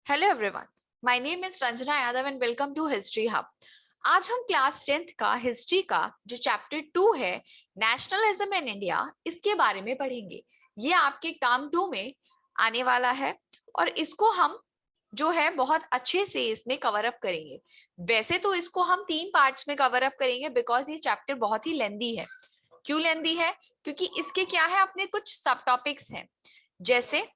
Hello everyone, my name is Ranjana Yadav and welcome to History Hub. आज हम class 10th का history का जो चैप्टर 2 है, नेशनलिज्म इन इंडिया, इसके बारे में पढ़ेंगे। ये आपके टर्म 2 में आने वाला है और इसको हम जो है बहुत अच्छे से इसमें कवर अप करेंगे। वैसे तो इसको हम 3 पार्ट्स में कवर अप करेंगे बिकॉज ये चैप्टर बहुत ही लेंदी है। क्यों लेंदी है? क्योंकि इसके क्या है, अपने कुछ सब टॉपिक्स हैं। जैसे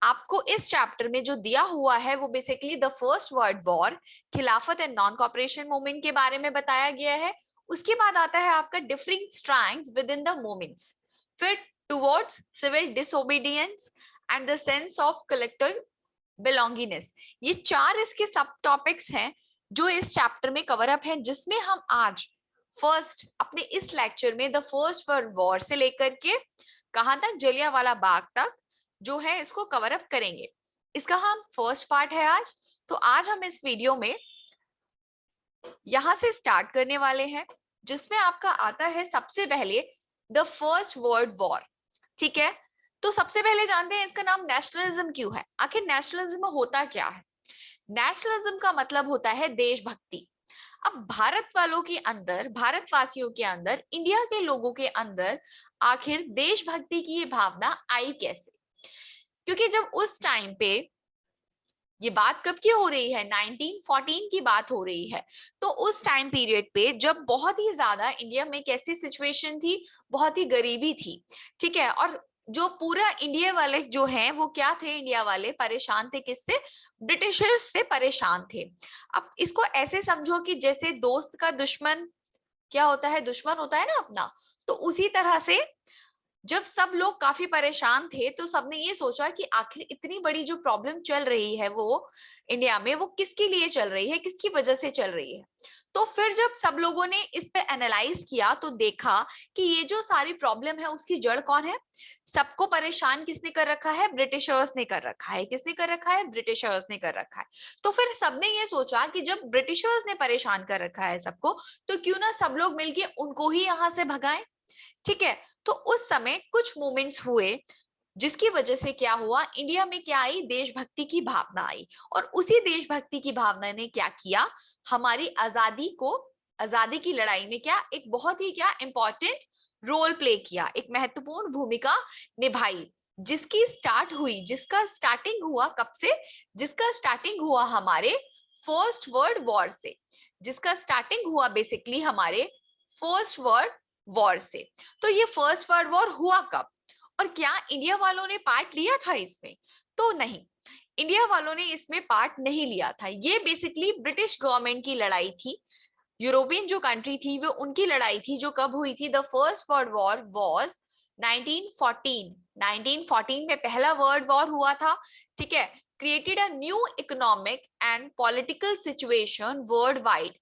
आपको इस चैप्टर में जो दिया हुआ है वो basically the first world war, खिलाफत एंड नॉन कॉपरेशन मूवमेंट के बारे में बताया गया है। उसके बाद आता है आपका differing strands within the movements, फिर towards civil disobedience and the sense of collective belongingness. ये 4 इसके सब टॉपिक्स हैं जो इस चैप्टर में कवर अप है, जिसमें हम आज फर्स्ट अपने इस लेक्चर में द फर्स्ट वर्ल्ड वॉर से लेकर के कहां तक, जलियांवाला बाग तक जो है इसको कवर अप करेंगे। इसका हम फर्स्ट पार्ट है आज। तो आज हम इस वीडियो में यहां से स्टार्ट करने वाले हैं, जिसमें आपका आता है सबसे पहले द फर्स्ट वर्ल्ड वॉर। ठीक है, तो सबसे पहले जानते हैं इसका नाम नेशनलिज्म क्यों है। आखिर नेशनलिज्म होता क्या है? नेशनलिज्म का मतलब होता है देशभक्ति। अब भारत वालों के अंदर, भारतवासियों के अंदर, इंडिया के लोगों के अंदर आखिर देशभक्ति की ये भावना आई कैसे? क्योंकि जब उस टाइम पे, ये बात कब की हो रही है, 1914 की बात हो रही है। तो उस टाइम पीरियड पे जब बहुत ही ज्यादा इंडिया में कैसी सिचुएशन थी, बहुत ही गरीबी थी। ठीक है, और जो पूरा इंडिया वाले जो हैं वो क्या थे, इंडिया वाले परेशान थे। किससे? ब्रिटिशर्स से परेशान थे। अब इसको ऐसे समझो कि जैसे दोस्त का दुश्मन क्या होता है, दुश्मन होता है ना अपना। तो उसी तरह से जब सब लोग काफी परेशान थे तो सबने ये सोचा कि आखिर इतनी बड़ी जो प्रॉब्लम चल रही है वो इंडिया में, वो किसके लिए चल रही है, किसकी वजह से चल रही है। तो फिर जब सब लोगों ने इस पे एनालाइज किया तो देखा कि ये जो सारी प्रॉब्लम है उसकी जड़ कौन है। सबको परेशान किसने कर रखा है? ब्रिटिशर्स ने कर रखा है। किसने कर रखा है? ब्रिटिशर्स ने कर रखा है। तो फिर सबने ये सोचा कि जब ब्रिटिशर्स ने परेशान कर रखा है सबको, तो क्यों ना सब लोग मिलके उनको ही यहाँ से भगाएं। ठीक है, तो उस समय कुछ मूवमेंट्स हुए जिसकी वजह से क्या हुआ, इंडिया में क्या आई, देशभक्ति की भावना आई। और उसी देशभक्ति की भावना ने क्या किया, हमारी आजादी को, आजादी की लड़ाई में क्या एक बहुत ही क्या इंपॉर्टेंट रोल प्ले किया, एक महत्वपूर्ण भूमिका निभाई। जिसकी स्टार्ट हुई, जिसका स्टार्टिंग हुआ कब से? जिसका स्टार्टिंग हुआ हमारे फर्स्ट वर्ल्ड वॉर से। जिसका स्टार्टिंग हुआ बेसिकली हमारे फर्स्ट वर्ल्ड वॉर से। तो ये फर्स्ट वर्ल्ड वॉर हुआ कब और क्या इंडिया वालों ने पार्ट लिया था इसमें? तो नहीं, इंडिया वालों ने इसमें पार्ट नहीं लिया था। ये बेसिकली ब्रिटिश गवर्नमेंट की लड़ाई थी। यूरोपियन जो कंट्री थी वो उनकी लड़ाई थी, जो कब हुई थी, the first world war was 1914। 1914 में पहला वर्ल्ड वॉर हुआ था। ठीक है, created a new economic and political situation world wide.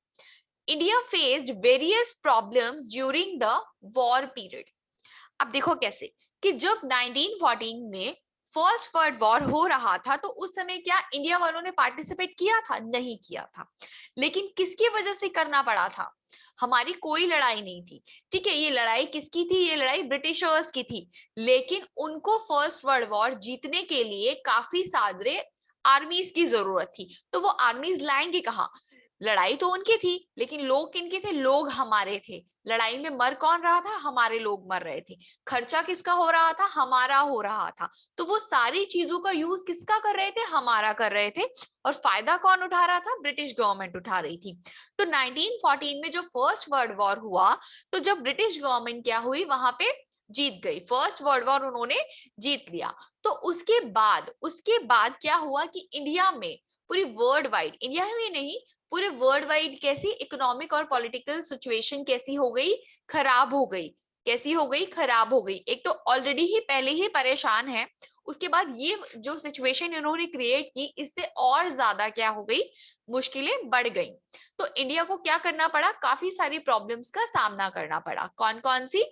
India faced various problems during the war period. अब देखो कैसे कि जब 1914 में फर्स्ट वर्ल्ड वॉर हो रहा था तो उस समय क्या इंडिया वालों ने पार्टिसिपेट किया था? नहीं किया था। लेकिन किसकी वजह से करना पड़ा था? हमारी कोई लड़ाई नहीं थी। ठीक है, ये लड़ाई किसकी थी? ये लड़ाई ब्रिटिशर्स की थी। लेकिन उनको फर्स्ट वर्ल्ड वॉर जीतने के लिए काफी सारे आर्मीज की जरूरत थी। तो वो आर्मीज लाएंगे कहाँ? लड़ाई तो उनकी थी, लेकिन लोग किनके थे? लोग हमारे थे। लड़ाई में मर कौन रहा था? हमारे लोग मर रहे थे। खर्चा किसका हो रहा था? हमारा हो रहा था। तो वो सारी चीजों का यूज किसका कर रहे थे? हमारा कर रहे थे। और फायदा कौन उठा रहा था? ब्रिटिश गवर्नमेंट उठा रही थी। तो 1914 में जो फर्स्ट वर्ल्ड वॉर हुआ, तो जब ब्रिटिश गवर्नमेंट क्या हुई, वहां पे जीत गई, फर्स्ट वर्ल्ड वॉर उन्होंने जीत लिया। तो उसके बाद क्या हुआ कि इंडिया में पूरी वर्ल्ड वाइड, इंडिया में नहीं पूरे वर्ल्ड वाइड कैसी इकोनॉमिक और पॉलिटिकल सिचुएशन कैसी हो गई? खराब हो गई। कैसी हो गई? खराब हो गई। एक तो ऑलरेडी ही पहले ही परेशान है, उसके बाद ये जो सिचुएशन इन्होंने क्रिएट की, इससे और ज्यादा क्या हो गई, मुश्किलें बढ़ गई। तो इंडिया को क्या करना पड़ा? काफी सारी प्रॉब्लम्स का सामना करना पड़ा। कौन कौन सी?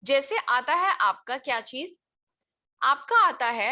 जैसे आता है आपका क्या चीज, आपका आता है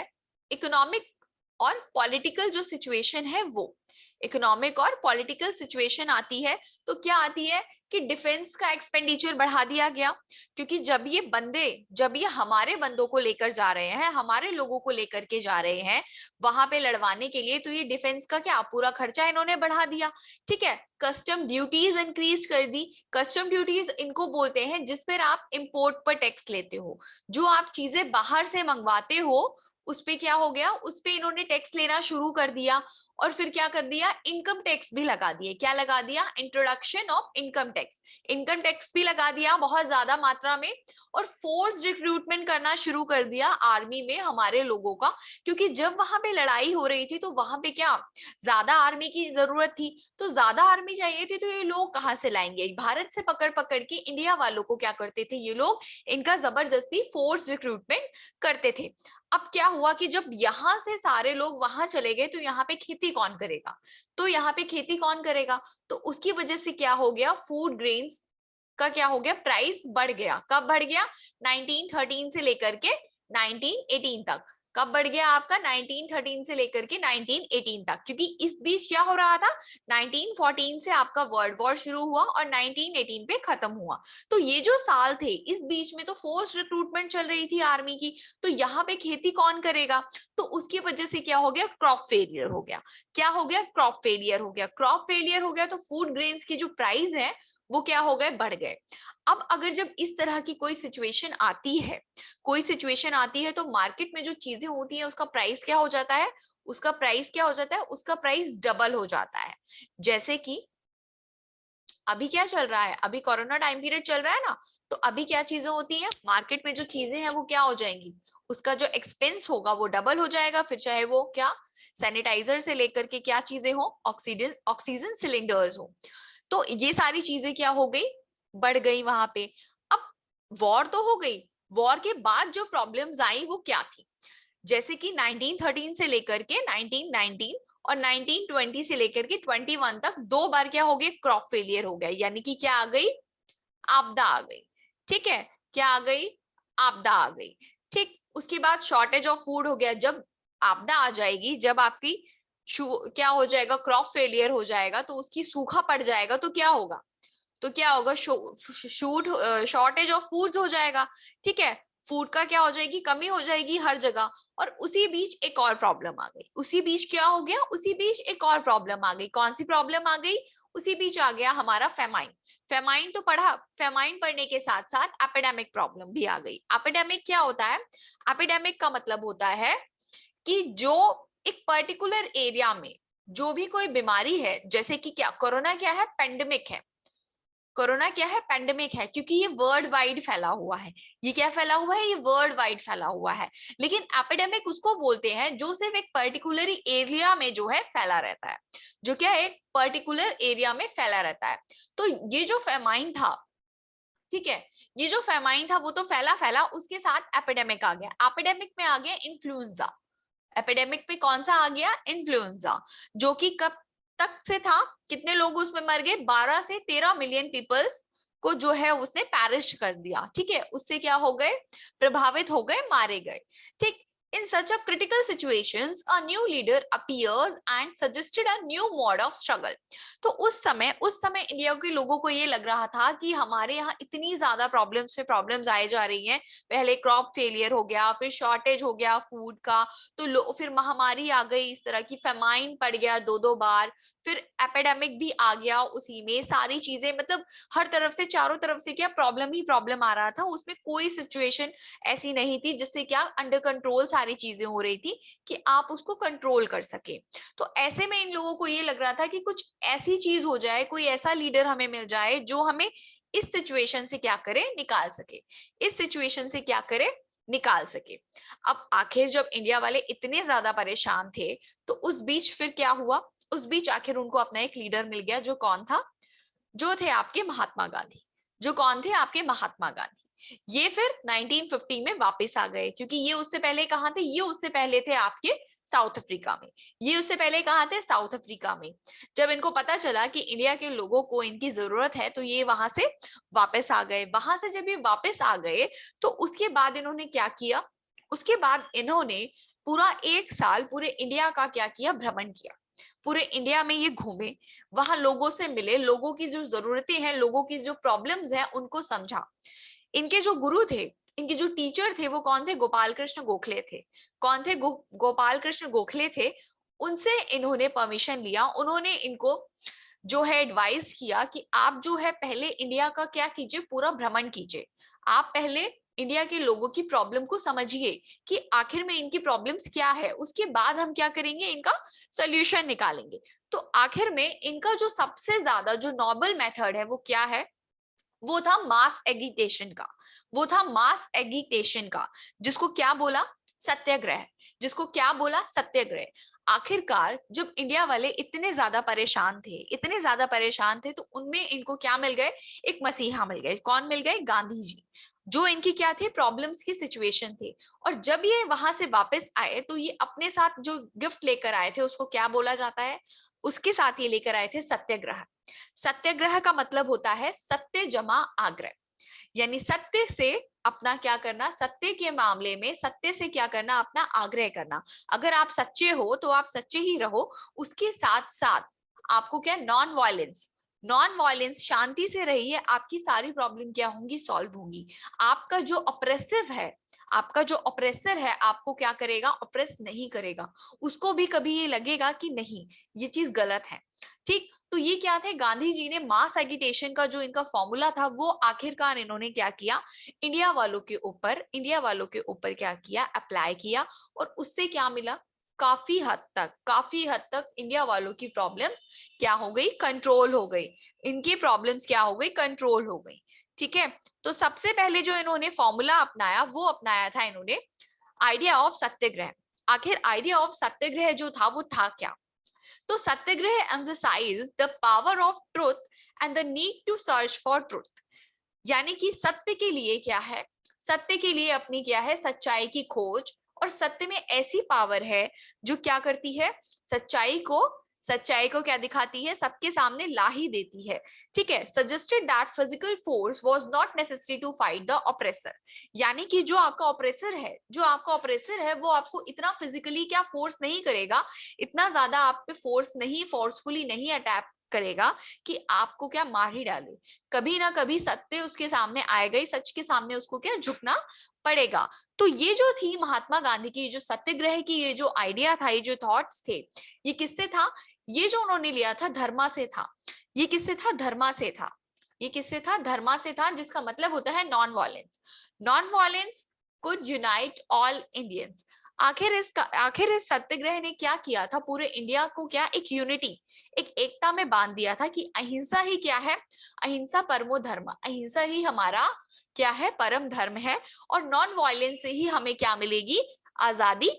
इकोनॉमिक और पॉलिटिकल जो सिचुएशन है वो। इकोनॉमिक और पॉलिटिकल सिचुएशन आती है तो क्या आती है कि डिफेंस का एक्सपेंडिचर बढ़ा दिया गया, क्योंकि जब ये हमारे बंदों को लेकर जा रहे हैं, हमारे लोगों को लेकर के जा रहे हैं वहां पे लड़वाने के लिए, तो ये डिफेंस का क्या पूरा खर्चा इन्होंने बढ़ा दिया। ठीक है, कस्टम ड्यूटीज इंक्रीज कर दी। कस्टम ड्यूटीज इनको बोलते हैं जिस पर आप इंपोर्ट पर टैक्स लेते हो, जो आप चीजें बाहर से मंगवाते हो उस पे क्या हो गया, उस पे इन्होंने टैक्स लेना शुरू कर दिया। और फिर क्या कर दिया, इनकम टैक्स भी लगा दिए। क्या लगा दिया, introduction of income tax. Income tax भी लगा दिया बहुत ज्यादा मात्रा में। और फोर्स रिक्रूटमेंट करना शुरू कर दिया आर्मी में हमारे लोगों का, क्योंकि जब वहां पे लड़ाई हो रही थी तो वहां पे क्या ज्यादा आर्मी की जरूरत थी। तो ज्यादा आर्मी चाहिए थी, तो ये लोग कहाँ से लाएंगे, भारत से पकड़ पकड़ के इंडिया वालों को क्या करते थे ये लोग, इनका जबरदस्ती फोर्स रिक्रूटमेंट करते थे। अब क्या हुआ कि जब यहाँ से सारे लोग वहां चले गए तो यहाँ पे खेती कौन करेगा, तो यहाँ पे खेती कौन करेगा, तो उसकी वजह से क्या हो गया, फूड ग्रेन्स का क्या हो गया, प्राइस बढ़ गया। कब बढ़ गया, 1913 से लेकर के 1918 तक। कब बढ़ गया आपका, 1913 से लेकर के 1918 तक, क्योंकि इस बीच क्या हो रहा था, 1914 से आपका वर्ल्ड वॉर शुरू हुआ और 1918 पे खत्म हुआ। तो ये जो साल थे इस बीच में तो फोर्स रिक्रूटमेंट चल रही थी आर्मी की, तो यहाँ पे खेती कौन करेगा, तो उसकी वजह से क्या हो गया, क्रॉप फेलियर हो गया। क्या हो गया, क्रॉप फेलियर हो गया। क्रॉप फेलियर हो गया तो फूड ग्रेन्स की जो प्राइस है वो क्या हो गए, बढ़ गए। अब अगर जब इस तरह की कोई सिचुएशन आती है, तो मार्केट में जो चीजें होती हैं उसका प्राइस क्या हो जाता है, उसका प्राइस क्या हो जाता है, उसका प्राइस डबल हो जाता है। जैसे कि अभी क्या चल रहा है, अभी कोरोना टाइम पीरियड चल रहा है ना, तो अभी क्या चीजें होती हैं, मार्केट में जो चीजें हैं वो क्या हो जाएंगी, उसका जो एक्सपेंस होगा वो डबल हो जाएगा। फिर चाहे वो क्या, सैनिटाइजर से लेकर के क्या चीजें हो, ऑक्सीजन ऑक्सीजन सिलेंडर्स हो, तो ये सारी चीजें क्या हो गई, बढ़ गई वहां पे। अब वॉर तो हो गई, वॉर के बाद जो प्रॉब्लम्स आई वो क्या थी, जैसे कि 1913 से लेकर के 1919 और 1920 से लेकर के 21 तक दो बार क्या हो गया, क्रॉप फेलियर हो गया, यानी कि क्या आ गई, आपदा आ गई। ठीक है, क्या आ गई, आपदा आ गई। ठीक, उसके बाद शॉर्टेज ऑफ फूड हो गया। जब आपदा आ जाएगी, जब आपकी क्या हो जाएगा, क्रॉप फेलियर हो जाएगा, तो उसकी सूखा पड़ जाएगा, तो क्या होगा, शूट शॉर्टेज ऑफ फूड्स हो जाएगा। ठीक है, फूड का क्या हो जाएगी, कमी हो जाएगी हर जगह। और उसी बीच एक और प्रॉब्लम आ गई, उसी बीच क्या हो गया, उसी बीच एक और प्रॉब्लम आ गई। कौन सी प्रॉब्लम आ गई, उसी बीच आ गया हमारा फेमाइन। फेमाइन तो पढ़ा, फेमाइन पढ़ने के साथ साथ एपिडेमिक प्रॉब्लम भी आ गई। एपिडेमिक क्या होता है, एपिडेमिक का मतलब होता है कि जो एक पर्टिकुलर एरिया में जो भी कोई बीमारी है, जैसे कि क्या कोरोना क्या है, पेंडेमिक है। कोरोना क्या है, पेंडेमिक है, क्योंकि ये वर्ल्ड वाइड फैला हुआ है। ये क्या फैला हुआ है, ये वर्ल्ड वाइड फैला हुआ है। लेकिन एपिडेमिक उसको बोलते हैं जो सिर्फ एक पर्टिकुलर एरिया में जो है फैला रहता है, जो क्या एक पर्टिकुलर एरिया में फैला रहता है। तो ये जो फेमाइन था, ठीक है, ये जो फेमाइन था वो तो फैला फैला, उसके साथ एपिडेमिक आ गया। एपिडेमिक में आ गया इन्फ्लुएंजा। एपिडेमिक पे कौन सा आ गया, इन्फ्लुएंजा, जो कि कब तक से था, कितने लोग उसमें मर गए, 12 से 13 मिलियन पीपल्स को जो है उसने पैरिश कर दिया। ठीक है, उससे क्या हो गए, प्रभावित हो गए, मारे गए। ठीक, in such a critical situations a new leader appears and suggested a new mode of struggle। तो उस समय इंडिया के लोगों को ये लग रहा था कि हमारे यहाँ इतनी ज्यादा प्रॉब्लम्स पे प्रॉब्लम्स आए जा रही हैं, पहले क्रॉप फेलियर हो गया, फिर शॉर्टेज हो गया फूड का, तो फिर महामारी आ गई, इस तरह की फेमाइन पड़ गया दो दो बार, फिर एपिडेमिक भी आ गया उसी में, सारी चीजें मतलब हर तरफ से, चारों तरफ से क्या प्रॉब्लम ही प्रॉब्लम आ रहा था। उसमें कोई सिचुएशन ऐसी नहीं थी जिससे क्या अंडर कंट्रोल सारी चीजें हो रही थी कि आप उसको कंट्रोल कर सके। तो ऐसे में इन लोगों को ये लग रहा था कि कुछ ऐसी चीज हो जाए, कोई ऐसा लीडर हमें मिल जाए जो हमें इस सिचुएशन से क्या करे, निकाल सके, इस सिचुएशन से क्या करे, निकाल सके। अब आखिर जब इंडिया वाले इतने ज्यादा परेशान थे तो उस बीच फिर क्या हुआ, उस बीच आखिर उनको अपना एक लीडर मिल गया, जो कौन था, जो थे आपके महात्मा गांधी। जो कौन थे, आपके महात्मा गांधी। ये फिर 1950 में वापस आ गए, क्योंकि ये उससे पहले कहाँ थे, ये उससे पहले थे आपके साउथ अफ्रीका में। ये उससे पहले कहाँ थे, साउथ अफ्रीका में। जब इनको पता चला कि इंडिया के लोगों को इनकी जरूरत है तो ये वहां से वापस आ गए। वहां से जब ये वापस आ गए तो उसके बाद इन्होंने क्या किया, उसके बाद इन्होंने पूरा एक साल पूरे इंडिया का क्या किया, भ्रमण किया। पूरे इंडिया में ये घूमे, वहां लोगों से मिले, लोगों की जो जरूरतें हैं, लोगों की जो प्रॉब्लम्स हैं उनको समझा। इनके जो गुरु थे, इनके जो टीचर थे, वो कौन थे? गोपाल कृष्ण गोखले थे। कौन थे? गोपाल कृष्ण गोखले थे। उनसे इन्होंने परमिशन लिया, उन्होंने इनको जो है एडवाइस किया कि आप जो है पहले इंडिया का क्या कीजिए, पूरा भ्रमण कीजिए। आप पहले इंडिया के लोगों की प्रॉब्लम को समझिए कि आखिर में इनकी प्रॉब्लम्स क्या है, उसके बाद हम क्या करेंगे, इनका सोल्यूशन निकालेंगे। तो आखिर में इनका जो सबसे ज्यादा जो नॉबल मेथड है वो क्या है? वो था मास एगिटेशन का। वो था मास एगिटेशन का, जिसको क्या बोला? सत्याग्रह। जिसको क्या बोला? सत्याग्रह। आखिरकार जब इंडिया वाले इतने ज्यादा परेशान थे, इतने ज्यादा परेशान थे, तो उनमें इनको क्या मिल गए? एक मसीहा मिल गए। कौन मिल गए? गांधी जी। जो इनकी क्या थे? प्रॉब्लम्स की सिचुएशन थे। और जब ये वहां से वापस आए तो ये अपने साथ जो गिफ्ट लेकर आए थे उसको क्या बोला जाता है? उसके साथ ये लेकर आए थे सत्याग्रह। सत्याग्रह का मतलब होता है सत्य जमा आग्रह। यानी सत्य से अपना क्या करना, सत्य के मामले में सत्य से क्या करना, अपना आग्रह करना। अगर आप सच्चे हो तो आप सच्चे ही रहो, उसके साथ साथ आपको क्या, नॉन वायलेंस। नॉन वायलेंस, शांति से रहिए, आपकी सारी प्रॉब्लम क्या होंगी, सॉल्व होंगी। आपका जो ऑप्रेसिव है, आपका जो ऑप्रेसर है, आपको क्या करेगा, ऑप्रेस नहीं करेगा। उसको भी कभी ये लगेगा कि नहीं, ये चीज गलत है। ठीक, तो ये क्या थे? गांधी जी ने मास एगिटेशन का जो इनका फॉर्मूला था वो आखिरकार इन्होंने क्या किया, इंडिया वालों के ऊपर क्या किया, अप्लाई किया। और उससे क्या मिला? काफी हद तक इंडिया वालों की प्रॉब्लम्स क्या हो गई, कंट्रोल हो गई। इनकी प्रॉब्लम्स क्या हो गई, कंट्रोल हो गई। ठीक है। तो सबसे पहले जो इन्होंने फॉर्मूला अपनाया वो अपनाया था इन्होंने आइडिया ऑफ सत्याग्रह। आखिर आइडिया ऑफ सत्याग्रह जो था वो था क्या? तो सत्याग्रह emphasize the power of truth and the need to search for truth। यानी कि सत्य के लिए क्या है, सत्य के लिए अपनी क्या है, सच्चाई की खोज। और सत्य में ऐसी पावर है जो क्या करती है, सच्चाई को, सच्चाई को क्या दिखाती है, सबके सामने ला ही देती है। ठीक है। Suggested that physical force was not necessary to fight the oppressor. यानी कि जो आपका ऑपरेसर है, जो आपका ऑपरेसर है वो आपको इतना फिजिकली क्या फोर्स नहीं करेगा, इतना ज्यादा आप पे फोर्स नहीं, फोर्सफुली नहीं अटैक करेगा कि आपको क्या मार ही डाले। कभी ना कभी सत्य उसके सामने आएगा ही, सच के सामने उसको क्या झुकना पड़ेगा। तो ये जो थी महात्मा गांधी की जो सत्याग्रह की ये जो आइडिया था, ये जो थॉट्स थे, ये किससे था? ये जो उन्होंने लिया था धर्मा से था। ये किससे था? धर्मा से था। ये किससे था? धर्मा से था, जिसका मतलब होता है non violence. Non violence could unite all Indians. आखिर इस सत्याग्रह ने क्या किया था? पूरे इंडिया को क्या, एक यूनिटी, एक एकता में बांध दिया था कि अहिंसा ही क्या है, अहिंसा परमो धर्म, अहिंसा ही हमारा क्या है, परम धर्म है। और नॉन वायलेंस से ही हमें क्या मिलेगी, आजादी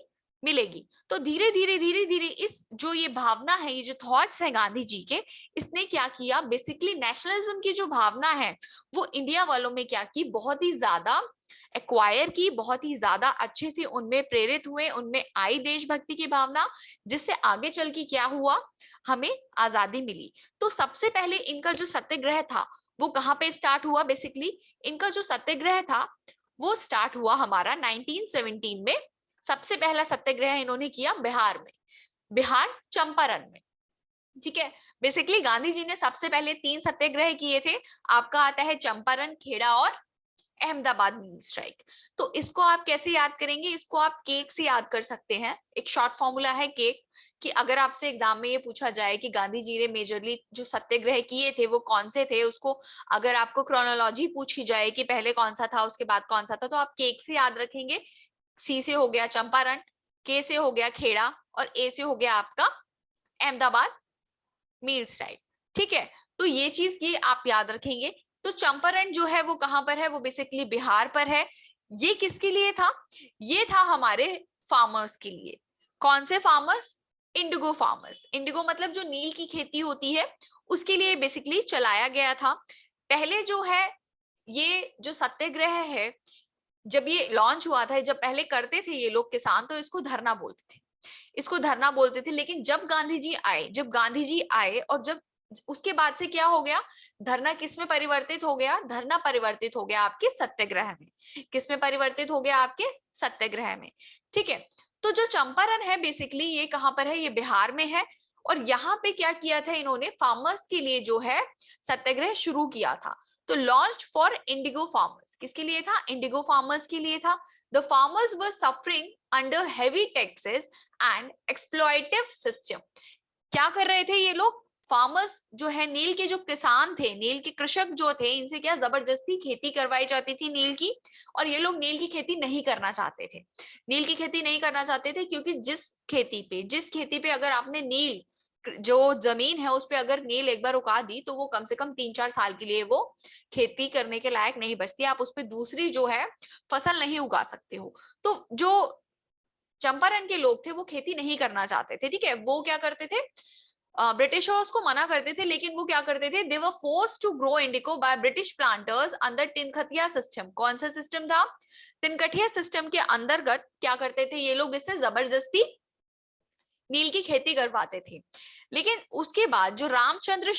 मिलेगी। तो धीरे धीरे धीरे धीरे इस जो ये भावना है, ये जो थॉट्स है गांधी जी के, इसने क्या किया, बेसिकली नेशनलिज्म की जो भावना है वो इंडिया वालों में क्या की, बहुत ही ज्यादा एक्वायर की, बहुत ही ज्यादा अच्छे से उनमें प्रेरित हुए, उनमें आई देशभक्ति की भावना, जिससे आगे चल के क्या हुआ, हमें आजादी मिली। तो सबसे पहले इनका जो सत्याग्रह था वो कहाँ पे स्टार्ट हुआ? बेसिकली इनका जो सत्याग्रह था वो स्टार्ट हुआ हमारा 1917 में। सबसे पहला सत्याग्रह इन्होंने किया बिहार में, बिहार चंपारण में। ठीक है। बेसिकली गांधी जी ने सबसे पहले 3 सत्याग्रह किए थे। आपका आता है चंपारण, खेड़ा और अहमदाबाद मील स्ट्राइक। तो इसको आप कैसे याद करेंगे? इसको आप केक से याद कर सकते हैं। एक शॉर्ट फॉर्मूला है केक, कि अगर आपसे एग्जाम में ये पूछा जाए कि गांधी जी ने मेजरली जो सत्याग्रह किए थे वो कौन से थे, उसको अगर आपको क्रोनोलॉजी पूछी जाए कि पहले कौन सा था उसके बाद कौन सा था, तो आप केक से याद रखेंगे। सी से हो गया चंपारण, के से हो गया खेड़ा, और ए से हो गया आपका अहमदाबाद मील स्ट्राइक। ठीक है। तो ये चीज ये आप याद रखेंगे। तो चंपारण जो है वो कहां पर है? वो बेसिकली बिहार पर है। ये किसके लिए था? ये था हमारे फार्मर्स के लिए। कौन से फार्मर्स? Indigo farmers. इंडिगो मतलब जो नील की खेती होती है उसके लिए बेसिकली चलाया गया था। पहले जो है ये जो सत्याग्रह है, जब ये लॉन्च हुआ था, जब पहले करते थे ये लोग किसान, तो इसको धरना बोलते थे, इसको धरना बोलते थे। लेकिन जब गांधी जी आए, जब गांधी जी आए और जब उसके बाद से क्या हो गया, धरना किस में परिवर्तित हो गया? धरना परिवर्तित हो गया आपके सत्याग्रह में। किस में परिवर्तित हो गया? आपके सत्याग्रह में। ठीक है। तो जो चंपारण है बेसिकली ये कहां पर है? ये बिहार में है। और यहाँ पे क्या किया था इन्होंने, फार्मर्स के लिए जो है सत्याग्रह शुरू किया था। तो लॉन्च्ड फॉर इंडिगो फार्मर्स, किसके लिए था, इंडिगो फार्मर्स के लिए था। The farmers were suffering under heavy taxes and exploitative system. क्या कर रहे थे ये लोग, फार्मर्स जो है, नील के जो किसान थे, नील के कृषक जो थे, इनसे क्या जबरदस्ती खेती करवाई जाती थी नील की, और ये लोग नील की खेती नहीं करना चाहते थे। नील की खेती नहीं करना चाहते थे क्योंकि जिस खेती पे अगर आपने नील, जो जमीन है उस पे अगर नील एक बार उगा दी तो वो कम से कम 3-4 साल के लिए वो खेती करने के लायक नहीं बचती, आप उस पे दूसरी जो है फसल नहीं उगा सकते हो। तो जो चंपारण के लोग थे वो खेती नहीं करना चाहते थे, ठीक है, वो क्या करते थे, ब्रिटिशर्स को मना करते थे, लेकिन वो क्या करते थे, they were forced to grow indigo by British planters under Tinkathia system. कौन सा सिस्टम था, तिनकथिया सिस्टम के अंतर्गत क्या करते थे ये लोग, इससे जबरदस्ती नील की खेती करवाते थे। लेकिन उसके बाद जो रामचंद्र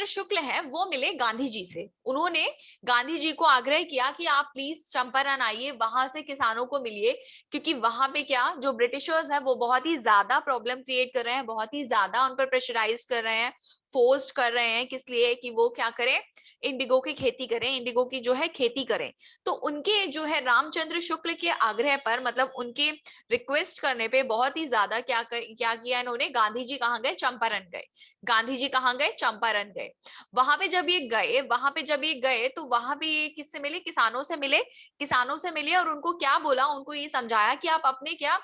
शुक्ल है वो मिले गांधी जी से। उन्होंने गांधी जी को आग्रह किया कि आप प्लीज चंपारण आइए, वहां से किसानों को मिलिए, क्योंकि वहां पे क्या, जो ब्रिटिशर्स है वो बहुत ही ज्यादा प्रॉब्लम क्रिएट कर रहे हैं, बहुत ही ज्यादा उन पर प्रेशराइज कर रहे हैं, फोर्स्ड कर रहे हैं, किस लिए, कि वो क्या करें, इंडिगो की खेती करें, इंडिगो की जो है खेती करें। तो उनके जो है रामचंद्र शुक्ल के आग्रह पर, मतलब उनके रिक्वेस्ट करने पे बहुत ही ज्यादा क्या किया इन्होंने, गांधी जी कहाँ गए, चंपारण गए। गांधी जी कहाँ गए, चंपारण गए। वहां पे जब ये गए तो वहां पे ये किससे मिले, किसानों से मिले, और उनको क्या बोला, उनको ये समझाया कि आप अपने क्या,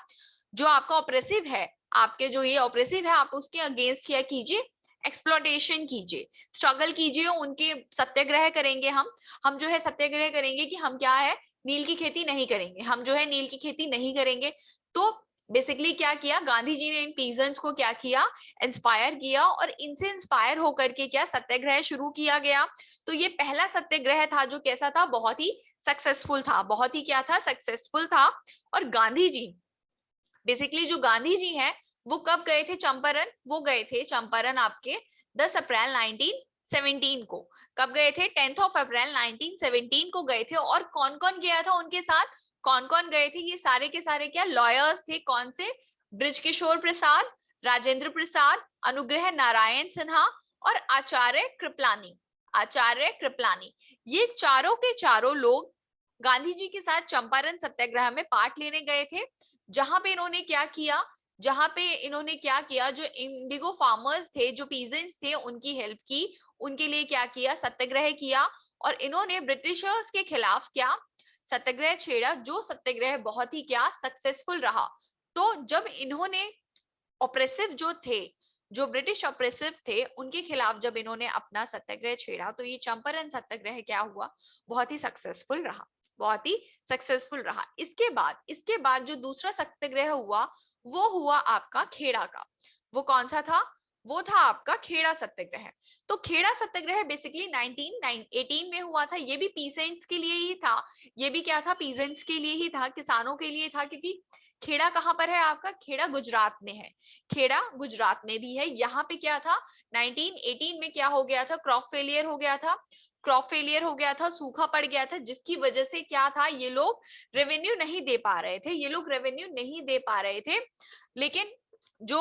जो आपका ऑपरेसिव है, आपके जो ये ऑपरेसिव है, आप उसके अगेंस्ट क्या कीजिए, एक्सप्लॉटेशन कीजिए, स्ट्रगल कीजिए, उनके सत्याग्रह करेंगे हम जो है सत्याग्रह करेंगे कि हम क्या है, नील की खेती नहीं करेंगे, हम जो है नील की खेती नहीं करेंगे। तो बेसिकली क्या किया गांधी जी ने, इन पीजेंट्स को क्या किया, इंस्पायर किया, और इनसे इंस्पायर होकर के क्या सत्याग्रह शुरू किया गया। तो ये पहला सत्याग्रह था जो कैसा था, बहुत ही सक्सेसफुल था, बहुत ही क्या था, सक्सेसफुल था। और गांधी जी, बेसिकली जो गांधी जी हैं वो कब गए थे चंपारण, वो गए थे चंपारण आपके 10 अप्रैल 1917 को। कब गए थे, 10 अप्रैल 1917 को गए थे। और कौन कौन गया था उनके साथ, कौन कौन गए थे, ये सारे के सारे क्या लॉयर्स थे, कौन से, बृजकिशोर प्रसाद, राजेंद्र प्रसाद, अनुग्रह नारायण सिन्हा और आचार्य कृपलानी। ये चारों के चारों लोग गांधी जी के साथ चंपारण सत्याग्रह में पार्ट लेने गए थे। जहां पे इन्होंने क्या किया, जो इंडिगो फार्मर्स थे, जो पीजेंट्स थे, उनकी हेल्प की, उनके लिए क्या किया, सत्याग्रह किया। और इन्होंने ब्रिटिशर्स के खिलाफ क्या सत्याग्रह छेड़ा, जो सत्याग्रह बहुत ही क्या सक्सेसफुल रहा। तो जब इन्होंने ऑपरेसिव जो थे, जो ब्रिटिश ऑपरेसिव थे, उनके खिलाफ जब इन्होंने अपना सत्याग्रह छेड़ा, तो ये चंपारण सत्याग्रह क्या हुआ, बहुत ही सक्सेसफुल रहा, बहुत ही सक्सेसफुल रहा। इसके बाद जो दूसरा सत्याग्रह हुआ वो हुआ आपका खेड़ा का। वो कौन सा था, वो था आपका खेड़ा सत्याग्रह। तो खेड़ा सत्याग्रह बेसिकली 1918 में हुआ था। ये भी पीसेंट्स के लिए ही था, ये भी क्या था, पीसेंट्स के लिए ही था, किसानों के लिए था, क्योंकि खेड़ा कहाँ पर है आपका, खेड़ा गुजरात में है, खेड़ा गुजरात में भी है। यहाँ पे क्या था, 1918 में क्या हो गया था, क्रॉप फेलियर हो गया था, सूखा पड़ गया था, जिसकी वजह से क्या था, ये लोग रेवेन्यू नहीं दे पा रहे थे। लेकिन जो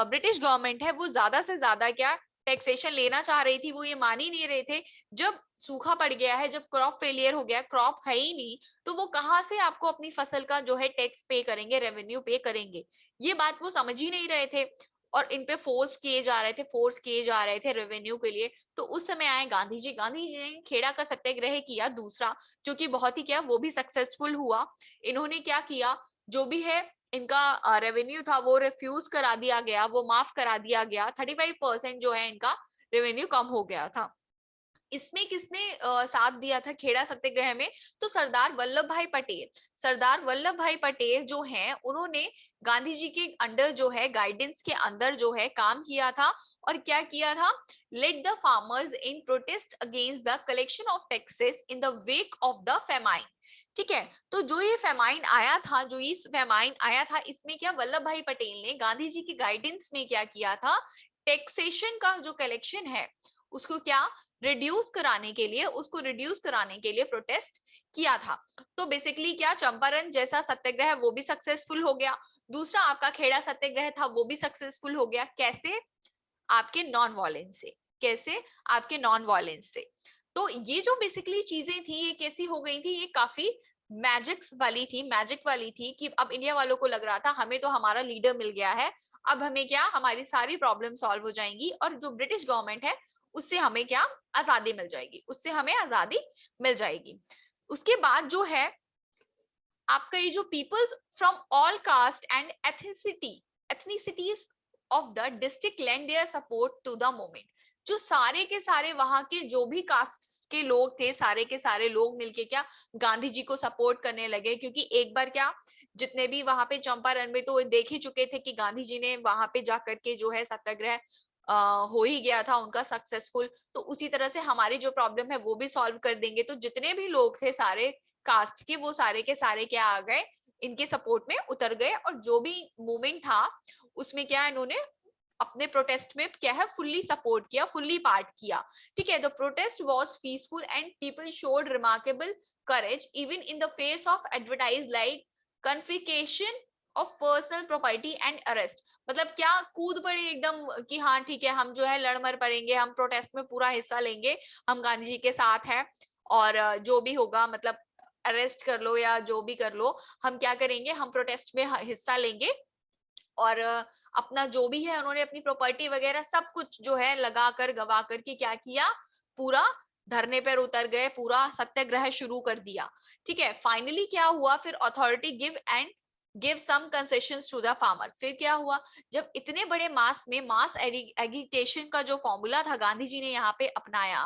ब्रिटिश गवर्नमेंट है वो ज्यादा से ज्यादा क्या टैक्सेशन लेना चाह रही थी, वो ये मान ही नहीं रहे थे। जब सूखा पड़ गया है, जब क्रॉप फेलियर हो गया, क्रॉप है ही नहीं, तो वो कहाँ से आपको अपनी फसल का जो है टैक्स पे करेंगे, रेवेन्यू पे करेंगे, ये बात वो समझ ही नहीं रहे थे। और इन पे फोर्स किए जा रहे थे रेवेन्यू के लिए। तो उस समय आए गांधी जी ने खेड़ा का सत्याग्रह किया दूसरा, जो कि बहुत ही क्या, वो भी सक्सेसफुल हुआ। इन्होंने क्या किया, जो भी है इनका रेवेन्यू था वो रिफ्यूज करा दिया गया, वो माफ करा दिया गया, 35% जो है इनका रेवेन्यू कम हो गया था। इसमें किसने साथ दिया था खेड़ा सत्याग्रह में, तो सरदार वल्लभ भाई पटेल जो हैं, उन्होंने गांधी जी के अंडर जो है, गाइडेंस के अंदर जो है काम किया था। और क्या किया था, let the farmers in protest against the collection of taxes in the wake of the famine. ठीक है, तो जो ये फेमाइन आया था, इसमें क्या वल्लभ भाई पटेल ने गांधी जी के गाइडेंस में क्या किया था, टैक्सेशन का जो कलेक्शन है उसको क्या उसको रिड्यूस कराने के लिए प्रोटेस्ट किया था। तो बेसिकली क्या, चंपारण जैसा सत्याग्रह वो भी सक्सेसफुल हो गया। दूसरा आपका खेड़ा सत्याग्रह था, वो भी सक्सेसफुल हो गया। कैसे? आपके नॉन वायलेंस से। कैसे? आपके नॉन वायलेंस से। तो ये जो बेसिकली चीजें थी ये कैसी हो गई थी, ये काफी मैजिक वाली थी कि अब इंडिया वालों को लग रहा था हमें तो हमारा लीडर मिल गया है, अब हमें क्या, हमारी सारी प्रॉब्लम सॉल्व हो जाएंगी और जो ब्रिटिश गवर्नमेंट है उससे हमें क्या, आजादी मिल जाएगी, उससे हमें आजादी मिल जाएगी। उसके बाद जो है आपका ये जो peoples from all caste and ethnicities of the district lend their support to the movement. जो सारे के सारे वहां के जो भी कास्ट के लोग थे, सारे के सारे लोग मिलके क्या, गांधी जी को सपोर्ट करने लगे। क्योंकि एक बार क्या, जितने भी वहां पे चंपारण में तो देख ही चुके थे कि गांधी जी ने वहां पे जाकर के जो है सत्याग्रह हो ही गया था उनका सक्सेसफुल। तो उसी तरह से हमारी जो प्रॉब्लम है वो भी सॉल्व कर देंगे। तो जितने भी लोग थे सारे कास्ट के, वो सारे के सारे क्या आ गए, इनके सपोर्ट में उतर गए। और जो भी मूवमेंट था उसमें क्या, इन्होंने अपने प्रोटेस्ट में क्या है, फुल्ली सपोर्ट किया, फुल्ली पार्ट किया। ठीक है, the protest was peaceful and people showed remarkable courage even in the face of adversities like confiscation of personal property and arrest. मतलब क्या, कूद पड़े एकदम कि हाँ ठीक है, हम जो है लड़ मर पड़ेंगे, हम प्रोटेस्ट में पूरा हिस्सा लेंगे, हम गांधी जी के साथ हैं, और जो भी होगा मतलब अरेस्ट कर लो या जो भी कर लो, हम क्या करेंगे, हम प्रोटेस्ट में हिस्सा लेंगे। और अपना जो भी है उन्होंने अपनी प्रॉपर्टी वगैरह सब कुछ जो है लगा कर गवा कर के क्या किया, पूरा धरने पर उतर गए, पूरा सत्याग्रह शुरू कर दिया। ठीक है, फाइनली क्या हुआ फिर, authority give some concessions to the farmer. फिर क्या हुआ, जब इतने बड़े मास एगिटेशन का जो फॉर्मूला था गांधी जी ने यहाँ पे अपनाया,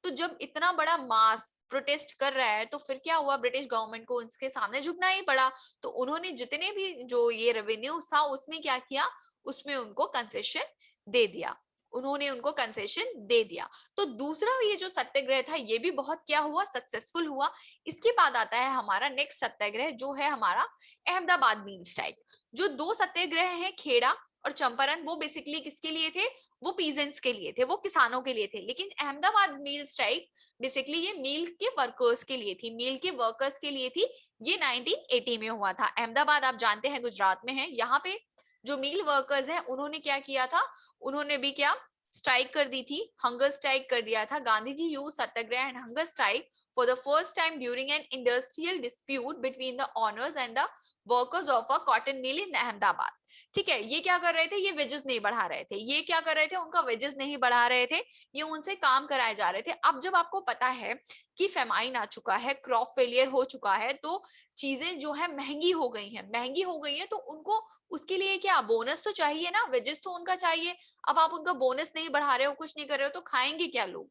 तो जब इतना बड़ा मास प्रोटेस्ट कर रहा है तो फिर क्या हुआ, ब्रिटिश गवर्नमेंट को उसके सामने झुकना ही पड़ा। तो उन्होंने जितने भी जो ये रेवेन्यू था उसमें क्या किया, उसमें उनको कंसेशन दे दिया, उन्होंने उनको कंसेशन दे दिया। तो दूसरा ये जो सत्याग्रह था ये भी बहुत क्या हुआ, सक्सेसफुल हुआ। इसके बाद आता है हमारा नेक्स्ट सत्याग्रह जो है हमारा अहमदाबाद मील स्ट्राइक। जो दो सत्याग्रह हैं खेड़ा और चंपारण, वो बेसिकली किसके लिए थे, वो पीजेंट्स के लिए थे, वो किसानों के लिए थे। लेकिन अहमदाबाद मील स्ट्राइक बेसिकली ये मिल के वर्कर्स के लिए थी, मिल के वर्कर्स के लिए थी। ये 1980 में हुआ था। अहमदाबाद आप जानते हैं गुजरात में है। यहाँ पे जो मिल वर्कर्स हैं उन्होंने क्या किया था, उन्होंने भी क्या, स्ट्राइक कर दी थी, हंगर स्ट्राइक कर दिया था। Gandhi ji use satyagraha and hunger strike for the first time during an industrial dispute between the owners and the workers of a cotton mill in Ahmedabad. ठीक है, ये क्या कर रहे थे, ये वेजेस नहीं बढ़ा रहे थे, ये क्या कर रहे थे, उनका वेजेस नहीं बढ़ा रहे थे, ये उनसे काम कराए जा रहे थे। अब जब आपको पता है कि फेमाइन आ चुका है, क्रॉप फेलियर हो चुका है, तो चीजें जो है महंगी हो गई हैं, महंगी हो गई है, तो उनको उसके लिए क्या, बोनस तो चाहिए ना, वेजेस तो उनका चाहिए। अब आप उनका बोनस नहीं बढ़ा रहे हो, कुछ नहीं कर रहे हो, तो खाएंगे क्या लोग?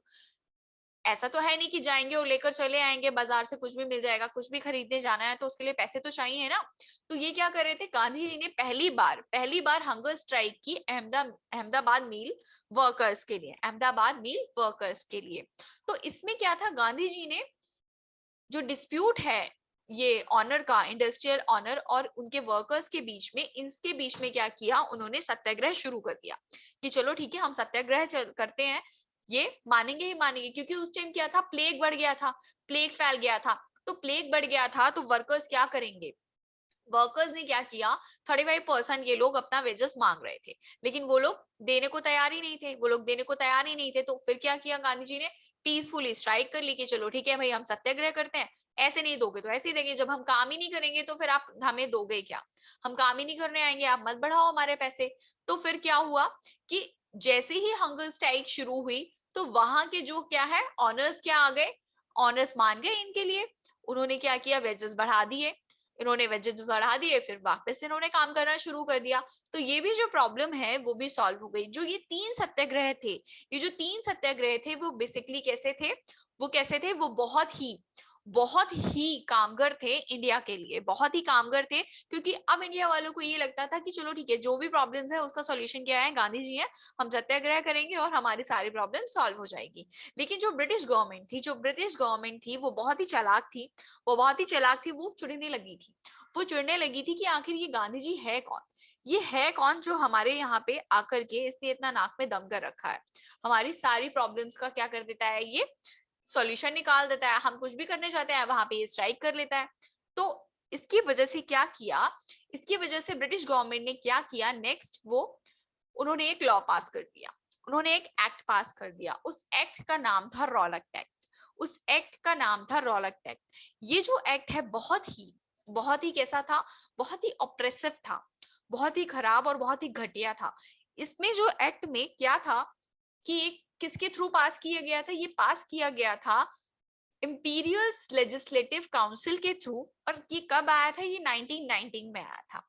ऐसा तो है नहीं कि जाएंगे और लेकर चले आएंगे, बाजार से कुछ भी मिल जाएगा, कुछ भी खरीदने जाना है तो उसके लिए पैसे तो चाहिए ना। तो ये क्या कर रहे थे, गांधी जी ने पहली बार हंगर स्ट्राइक की अहमदाबाद मिल वर्कर्स के लिए, अहमदाबाद मिल वर्कर्स के लिए। तो इसमें क्या था, गांधी जी ने जो डिस्प्यूट है ये ऑनर का, इंडस्ट्रियल ऑनर और उनके वर्कर्स के बीच में, इनके बीच में क्या किया, उन्होंने सत्याग्रह शुरू कर दिया कि चलो ठीक है हम सत्याग्रह करते हैं, ये मानेंगे ही मानेंगे। क्योंकि उस टाइम क्या था, प्लेग बढ़ गया था, प्लेग फैल गया था। तो प्लेग बढ़ गया था तो वर्कर्स क्या करेंगे, वर्कर्स ने क्या किया, 35% ये लोग अपना वेजेस मांग रहे थे, लेकिन वो लोग देने को तैयार ही नहीं थे, वो लोग देने को तैयार ही नहीं थे। तो फिर क्या किया गांधी जी ने, पीसफुली स्ट्राइक कर ली कि चलो ठीक है भाई हम सत्याग्रह करते हैं, ऐसे नहीं दोगे तो ऐसे ही देंगे, जब हम काम ही नहीं करेंगे तो फिर आप हमें दोगे क्या, हम काम ही नहीं करने आएंगे, आप मत बढ़ाओ हमारे पैसे। तो फिर क्या हुआ कि जैसे ही हंगर स्ट्राइक शुरू हुई तो वहां के जो क्या है ऑनर्स क्या आ गए, ऑनर्स मान गए इनके लिए, उन्होंने क्या किया, वेजेस बढ़ा दिए, इन्होंने वेजेस बढ़ा दिए, फिर वापस इन्होंने काम करना शुरू कर दिया। तो ये भी जो प्रॉब्लम है वो भी सॉल्व हो गई। जो ये तीन सत्याग्रह थे, ये जो तीन सत्याग्रह थे वो बेसिकली कैसे थे, वो कैसे थे, वो बहुत ही कामगर थे इंडिया के लिए, बहुत ही कामगर थे। क्योंकि अब इंडिया वालों को ये लगता था कि चलो ठीक है जो भी प्रॉब्लम्स है उसका सॉल्यूशन क्या है, गांधी जी है, हम सत्याग्रह करेंगे और हमारी सारी प्रॉब्लम सॉल्व हो जाएगी। लेकिन जो ब्रिटिश गवर्नमेंट थी वो बहुत ही चालाक थी, वो चिढ़ने लगी थी, कि आखिर ये गांधी जी है कौन, ये है कौन जो हमारे यहाँ पे आकर के इसने इतना नाक में दम कर रखा है, हमारी सारी प्रॉब्लम्स का क्या कर देता है, ये सॉल्यूशन निकाल देता है, हम कुछ भी करने चाहते हैं वहां पे ये स्ट्राइक कर लेता है। तो इसकी वजह से क्या किया, इसकी वजह से ब्रिटिश गवर्नमेंट ने क्या किया नेक्स्ट, वो उन्होंने एक लॉ पास कर दिया, उन्होंने एक एक्ट पास कर दिया। उस एक्ट का नाम था रॉलैक्ट एक्ट। उस एक्ट का नाम था रॉलैक्ट एक्ट। ये जो एक्ट है बहुत ही कैसा था, बहुत ही ऑप्रेसिव था, बहुत ही खराब और बहुत ही घटिया था। इसमें जो एक्ट में क्या था कि एक किसके थ्रू पास किया गया था, ये पास किया गया था इंपीरियल लेजिस्लेटिव काउंसिल के थ्रू। और ये कब आया था, ये 1919 में आया था।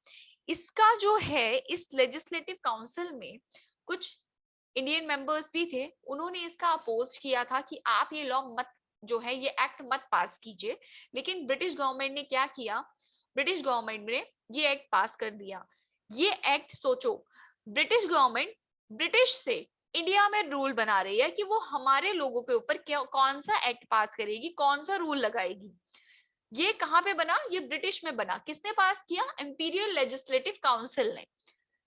इसका जो है, इस लेजिस्लेटिव काउंसिल में कुछ इंडियन मेंबर्स भी थे, उन्होंने इसका अपोज किया था कि आप ये लॉ मत, जो है ये एक्ट मत पास कीजिए। लेकिन ब्रिटिश गवर्नमेंट ने क्या किया, ब्रिटिश गवर्नमेंट ने ये एक्ट पास कर दिया। ये एक्ट सोचो, ब्रिटिश गवर्नमेंट ब्रिटिश से इंडिया में रूल बना रही है कि वो हमारे लोगों के ऊपर क्या, कौन सा एक्ट पास करेगी, कौन सा रूल लगाएगी। ये कहाँ पे बना, ये ब्रिटिश में बना। किसने पास किया, इंपीरियल लेजिस्लेटिव काउंसिल ने।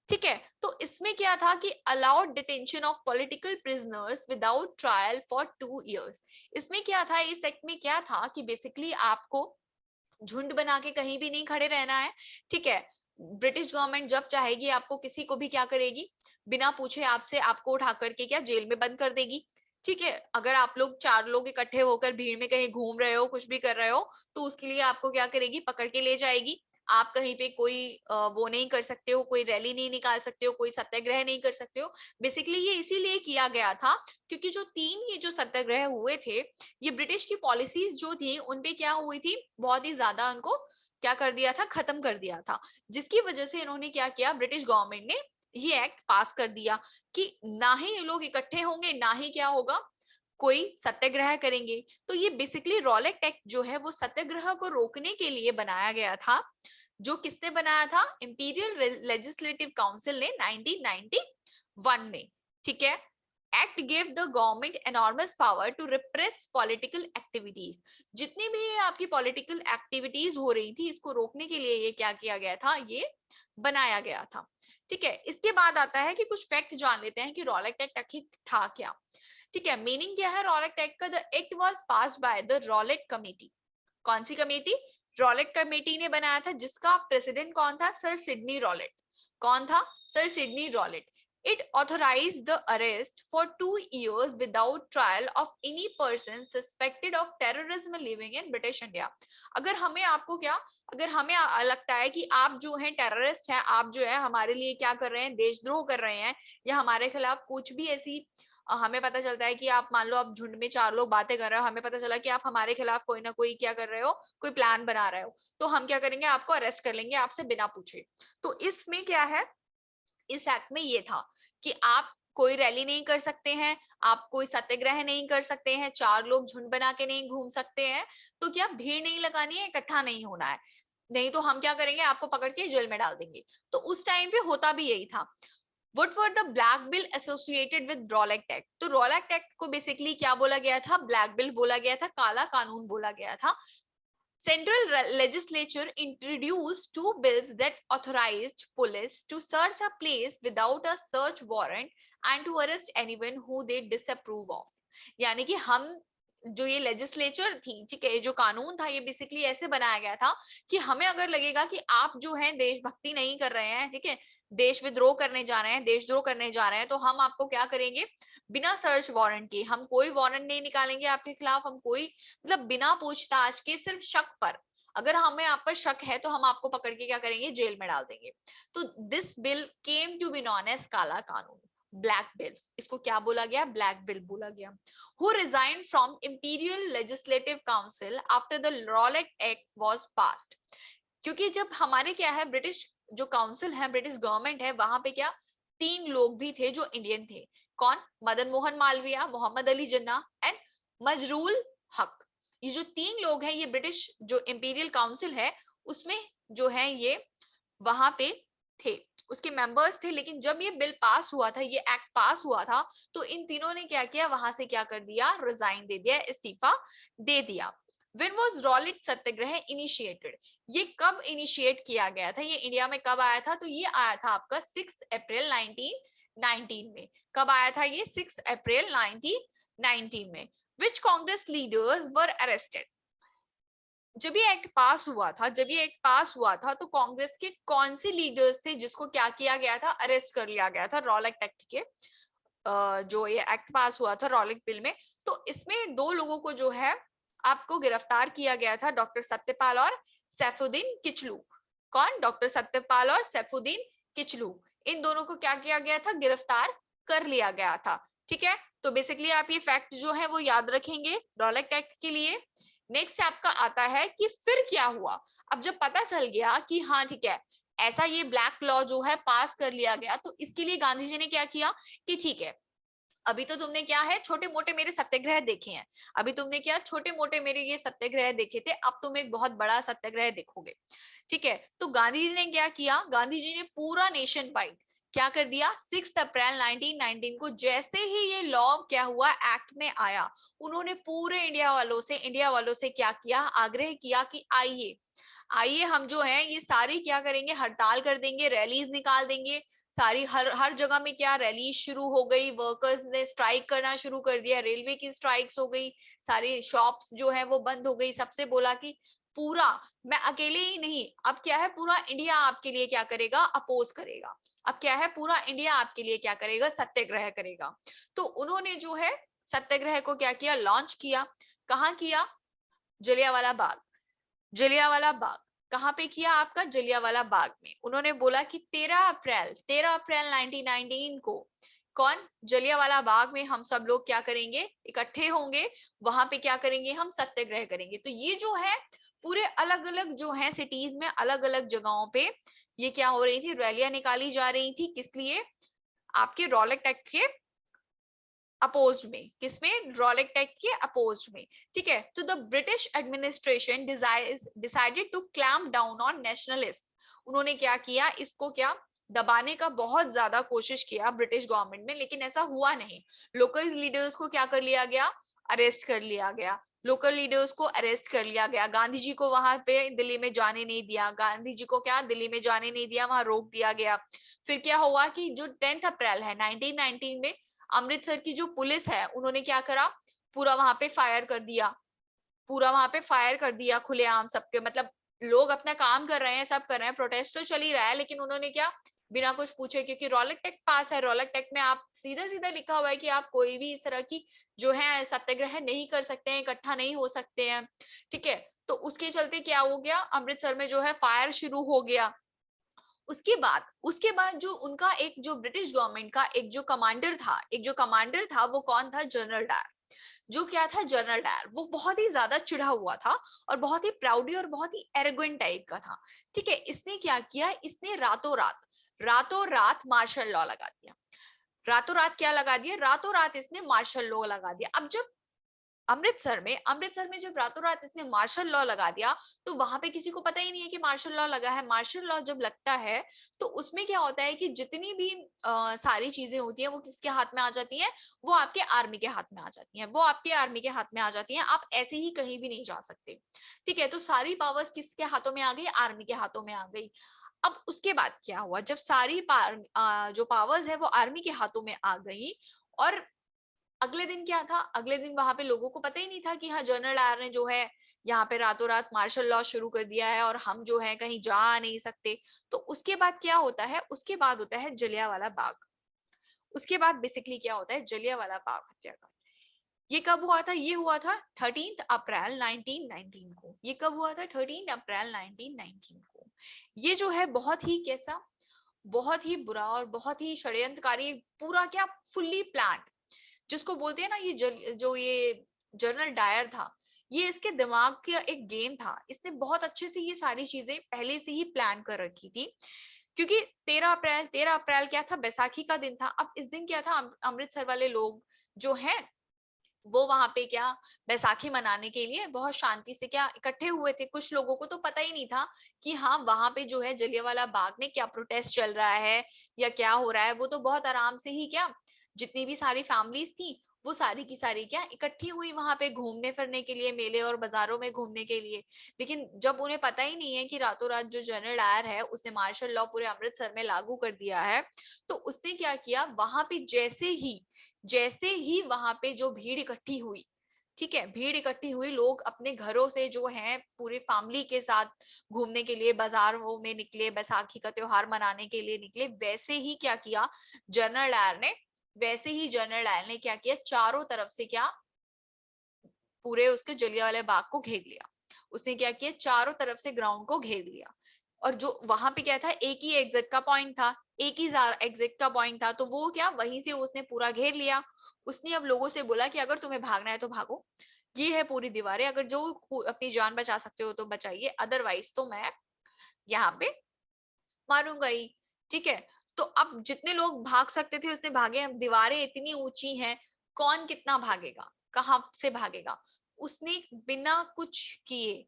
ठीक है, तो इसमें क्या था कि allowed detention of political prisoners without trial for 2 years। इसमें क्या था, इस एक्ट में क्या था कि बेसिकली आपको झुंड बना के कहीं भी नहीं खड़े रहना है। ठीक है, ब्रिटिश गवर्नमेंट जब चाहेगी आपको किसी को भी क्या करेगी, बिना पूछे आपसे आपको उठा करके क्या जेल में बंद कर देगी। ठीक है, अगर आप लोग 4 लोग इकट्ठे होकर भीड़ में कहीं घूम रहे हो, कुछ भी कर रहे हो, तो उसके लिए आपको क्या करेगी, पकड़ के ले जाएगी। आप कहीं पे कोई वो नहीं कर सकते हो, कोई रैली नहीं निकाल सकते हो, कोई सत्याग्रह नहीं कर सकते हो। बेसिकली ये इसीलिए किया गया था क्योंकि जो 3 ये जो सत्याग्रह हुए थे, ये ब्रिटिश की पॉलिसीज जो थी उनपे क्या हुई थी, बहुत ही ज्यादा उनको क्या कर दिया था, खत्म कर दिया था। जिसकी वजह से इन्होंने क्या किया, ब्रिटिश गवर्नमेंट ने ये एक्ट पास कर दिया कि ना ही ये लोग इकट्ठे होंगे, ना ही क्या होगा, कोई सत्याग्रह करेंगे। तो ये बेसिकली रॉलेट एक्ट जो है वो सत्याग्रह को रोकने के लिए बनाया गया था। जो किसने बनाया था, इंपीरियल लेजिस्लेटिव काउंसिल ने 1991 में। ठीक है, act give the government enormous power to repress political activities. जितनी भी आपकी पॉलिटिकल एक्टिविटीज हो रही थी, इसको रोकने के लिए ये क्या किया गया था, ये बनाया गया था। ठीक है, इसके बाद आता है कि कुछ फैक्ट जान लेते हैं कि रॉलेट एक्ट आखिर था क्या। ठीक है, मीनिंग क्या है रॉलेट एक्ट का, the act was passed by the Rowlatt committee. कौन सी कमेटी, रॉलेट कमेटी ने बनाया था, जिसका प्रेसिडेंट कौन था, सर सिडनी रॉलेट। कौन था, sir Sydney Rowlatt. It authorized the arrest for 2 years without trial of any person suspected of terrorism living in British India। अगर हमें आपको क्या, अगर हमें लगता है कि आप जो हैं टेररिस्ट हैं, आप जो है हमारे लिए क्या कर रहे हैं, देशद्रोह कर रहे हैं, या हमारे खिलाफ कुछ भी ऐसी हमें पता चलता है कि आप मान लो आप झुंड में 4 लोग बातें कर रहे हो, हमें पता चला कि आप हमारे खिलाफ कोई ना कोई क्या कर रहे हो, कोई प्लान बना रहे हो, तो हम क्या करेंगे, आपको अरेस्ट कर लेंगे आपसे बिना पूछे। तो इसमें क्या है, इस एक्ट में ये था कि आप कोई रैली नहीं कर सकते हैं, आप कोई सत्याग्रह नहीं कर सकते हैं, 4 लोग झुंड बना के नहीं घूम सकते हैं, तो क्या भीड़ नहीं लगानी है, इकट्ठा नहीं होना है, नहीं तो हम क्या करेंगे, आपको पकड़ के जेल में डाल देंगे। तो उस टाइम पे होता भी यही था। What were the black bill associated with Rowlatt Act? तो Rowlatt Act को बेसिकली क्या बोला गया था, ब्लैक बिल बोला गया था, काला कानून बोला गया था। Central legislature introduced 2 bills that authorized police to search a place without a search warrant and to arrest anyone who they disapprove of। यानी कि हम जो ये लेजिस्लेचर थी, ठीक है, जो कानून था, ये बेसिकली ऐसे बनाया गया था कि हमें अगर लगेगा कि आप जो है देशभक्ति नहीं कर रहे हैं, ठीक है, देश विद्रोह करने जा रहे हैं, देशद्रोह करने जा रहे हैं, तो हम आपको क्या करेंगे, बिना सर्च वारंट के हम कोई वारंट नहीं निकालेंगे आपके खिलाफ, हम कोई मतलब बिना पूछताछ के, सिर्फ शक पर, अगर हमें आप पर शक है तो हम आपको पकड़ के क्या करेंगे, जेल में डाल देंगे। तो this bill came to be known as काला कानून, ब्लैक बिल्स, इसको क्या बोला गया, ब्लैक बिल बोला गया। Who resigned from Imperial Legislative Council after the Rowlatt Act was passed। क्योंकि जब हमारे क्या है, ब्रिटिश जो काउंसिल है, ब्रिटिश गवर्नमेंट है, वहां पे क्या 3 लोग भी थे जो इंडियन थे। कौन, मदन मोहन मालवीय, मोहम्मद अली जिन्ना एंड मजरूल हक। ये जो 3 लोग हैं, ये ब्रिटिश जो इंपीरियल काउंसिल है उसमें जो है ये वहां पे थे, उसके मेंबर्स थे। लेकिन जब ये बिल पास हुआ था, ये एक्ट पास हुआ था, तो इन तीनों ने क्या किया, वहां से क्या कर दिया, रिजाइन दे दिया, इस्तीफा दे दिया। When was Rowlatt Satyagraha initiated, ये कब इनिशिएट किया गया था, ये इंडिया में कब आया था, तो ये आया था आपका 6 अप्रैल 1919 में। कब आया था ये, 6 अप्रैल 1919 में। Which Congress leaders were arrested? जब ये एक्ट पास हुआ था, तो कांग्रेस के कौन से लीडर्स थे जिसको क्या किया गया था, अरेस्ट कर लिया गया था रॉलेट एक्ट के, जो ये एक्ट पास हुआ था रॉलेट बिल में। तो इसमें दो लोगों को जो है आपको गिरफ्तार किया गया था, डॉक्टर सत्यपाल और सैफुद्दीन किचलू। कौन? डॉक्टर सत्यपाल और सैफुद्दीन किचलू। इन दोनों को क्या किया गया था, गिरफ्तार कर लिया गया था। ठीक है, तो बेसिकली आप ये फैक्ट जो है वो याद रखेंगे रॉलेट एक्ट के लिए। नेक्स्ट आपका आता है कि फिर क्या हुआ। अब जब पता चल गया कि हाँ ठीक है, ऐसा ये ब्लैक लॉ जो है पास कर लिया गया, तो इसके लिए गांधी जी ने क्या किया कि ठीक है, अभी तो तुमने क्या है छोटे मोटे मेरे सत्याग्रह देखे हैं, अभी तुमने क्या छोटे मोटे मेरे ये सत्याग्रह देखे थे, अब तुम एक बहुत बड़ा सत्याग्रह देखोगे। ठीक है, तो गांधी जी ने क्या किया, गांधी जी ने पूरा नेशन वाइड क्या कर दिया, 6 अप्रैल 1919 को जैसे ही ये लॉ क्या हुआ एक्ट में आया, उन्होंने पूरे इंडिया वालों से क्या किया, आग्रह किया कि आइए आइए हम जो है ये सारी क्या करेंगे, हड़ताल कर देंगे, रैलीज निकाल देंगे। सारी हर हर जगह में क्या रैली शुरू हो गई, वर्कर्स ने स्ट्राइक करना शुरू कर दिया, रेलवे की स्ट्राइक्स हो गई, सारी शॉप्स जो है वो बंद हो गई। सबसे बोला कि पूरा, मैं अकेले ही नहीं, अब क्या है पूरा इंडिया आपके लिए क्या करेगा, अपोज करेगा। अब क्या है पूरा इंडिया आपके लिए क्या करेगा, सत्याग्रह करेगा। तो उन्होंने जो है सत्याग्रह को क्या किया, लॉन्च किया। कहाँ किया, जलियांवाला बाग। जलियांवाला बाग कहाँ पे किया आपका, जलियांवाला बाग में। उन्होंने बोला कि 13 अप्रैल 1919 को कौन, जलियांवाला बाग में हम सब लोग क्या करेंगे, इकट्ठे होंगे, वहां पे क्या करेंगे, हम सत्याग्रह करेंगे। तो ये जो है पूरे अलग अलग जो है सिटीज में, अलग अलग जगहों पे ये क्या हो रही थी, रैलियां निकाली जा रही थी। किस लिए, आपके रॉलेट एक्ट के अपोज्ड में, किसमें, रॉलेट एक्ट के अपोज्ड में। ठीक है, तो the British administration decided to clamp down on nationalist. उन्होंने क्या किया, इसको क्या दबाने का बहुत ज्यादा कोशिश किया ब्रिटिश गवर्नमेंट में, लेकिन ऐसा हुआ नहीं। लोकल लीडर्स को क्या कर लिया गया, अरेस्ट कर लिया गया। लोकल लीडर्स को अरेस्ट कर लिया गया, गांधी जी को वहां पे दिल्ली में जाने नहीं दिया, गांधी जी को क्या दिल्ली में जाने नहीं दिया, वहां रोक दिया गया। फिर क्या हुआ कि जो 10 अप्रैल है 1919 में, अमृतसर की जो पुलिस है उन्होंने क्या करा, पूरा वहां पे फायर कर दिया, पूरा वहां पे फायर कर दिया खुलेआम सबके, मतलब लोग अपना काम कर रहे हैं, सब कर रहे हैं, प्रोटेस्ट तो चल ही रहा है, लेकिन उन्होंने क्या, बिना कुछ पूछे, क्योंकि रॉलेट एक्ट पास है, रॉलेट एक्ट में आप सीधा सीधा लिखा हुआ है कि आप कोई भी इस तरह की जो है सत्याग्रह नहीं कर सकते हैं, इकट्ठा नहीं हो सकते हैं। ठीक है, तो उसके चलते क्या हो गया, अमृतसर में जो है फायर शुरू हो गया। उसके बाद जो उनका एक जो ब्रिटिश गवर्नमेंट का एक जो कमांडर था वो कौन था, जनरल डायर। जो क्या था, जनरल डायर वो बहुत ही ज्यादा चिढ़ा हुआ था और बहुत ही प्राउडी और बहुत ही एरोगेंट टाइप का था। ठीक है, इसने क्या किया, इसने रातों रात मार्शल लॉ लगा दिया। रातों रात क्या लगा दिया, रातों रात इसने मार्शल लॉ लगा दिया। अब जब अमृतसर में जब रातों रात इसने मार्शल लॉ लगा दिया, तो वहां पे किसी को पता ही नहीं है कि मार्शल लॉ लगा है। मार्शल लॉ जब लगता है तो उसमें क्या होता है कि जितनी भी सारी चीजें होती हैं वो किसके हाथ में आ जाती हैं, वो आपके आर्मी के हाथ में आ जाती हैं, वो आपके आर्मी के हाथ में आ जाती हैं। आप ऐसे ही कहीं भी नहीं जा सकते। ठीक है, तो सारी पावर्स किसके हाथों में आ गई, आर्मी के हाथों में आ गई। अब उसके बाद क्या हुआ, जब सारी जो पावर्स है वो आर्मी के हाथों में आ गई, और अगले दिन क्या था, अगले दिन वहां पे लोगों को पता ही नहीं था कि हाँ जनरल डायर ने जो है यहाँ पे रातों रात मार्शल लॉ शुरू कर दिया है और हम जो है कहीं जा नहीं सकते। तो उसके बाद क्या होता है, उसके बाद होता है जलियांवाला बाग। उसके बाद बेसिकली क्या होता है, जलियांवाला बाग हत्याकांड। ये कब हुआ था, ये हुआ था 13 अप्रैल 1919 को। ये कब हुआ था, 13 अप्रैल 1919 को। ये जो है बहुत ही कैसा, बहुत ही बुरा और बहुत ही षड्यंत्रकारी, पूरा क्या फुल्ली प्लान, जिसको बोलते हैं ना, जो ये जनरल डायर था, ये इसके दिमाग का एक गेम था। इसने बहुत अच्छे से ये सारी चीजें पहले से ही प्लान कर रखी थी। क्योंकि 13 अप्रैल क्या था, बैसाखी का दिन था। अब इस दिन क्या था, अमृतसर वाले लोग जो हैं वो वहां पे क्या, बैसाखी मनाने के लिए बहुत शांति से क्या इकट्ठे हुए थे। कुछ लोगों को तो पता ही नहीं था कि हाँ वहां पे जो है जलियांवाला बाग में क्या प्रोटेस्ट चल रहा है या क्या हो रहा है। वो तो बहुत आराम से ही क्या, जितनी भी सारी फैमिलीज थी वो सारी की सारी क्या इकट्ठी हुई वहां पे घूमने फिरने के लिए, मेले और बाजारों में घूमने के लिए। लेकिन जब उन्हें पता ही नहीं है कि रातों रात जो जनरल डायर है उसने मार्शल लॉ पूरे अमृतसर में लागू कर दिया है, तो उसने क्या किया, वहां पे जैसे ही वहां पे जो भीड़ इकट्ठी हुई, ठीक है, भीड़ इकट्ठी हुई, लोग अपने घरों से जो है पूरी फैमिली के साथ घूमने के लिए बाजारों में निकले, बैसाखी का त्योहार मनाने के लिए निकले। वैसे ही क्या किया जनरल डायर ने, क्या किया, चारों तरफ से क्या, पूरे उसके जलियांवाला बाग को घेर लिया। उसने क्या किया, चारों तरफ से ग्राउंड को घेर लिया। और जो वहां पे क्या था, एक ही एग्जिट का पॉइंट था, एक ही एग्जिट का पॉइंट था, तो वो क्या, वहीं से उसने पूरा घेर लिया। उसने अब लोगों से बोला कि अगर तुम्हें भागना है तो भागो, ये है पूरी दीवारें, अगर जो अपनी जान बचा सकते हो तो बचाइए, अदरवाइज तो मैं यहाँ पे मारूंगा ही। ठीक है, तो अब जितने लोग भाग सकते थे उतने भागे। अब दीवारें इतनी ऊंची हैं, कौन कितना भागेगा, कहाँ से भागेगा। उसने बिना कुछ किए,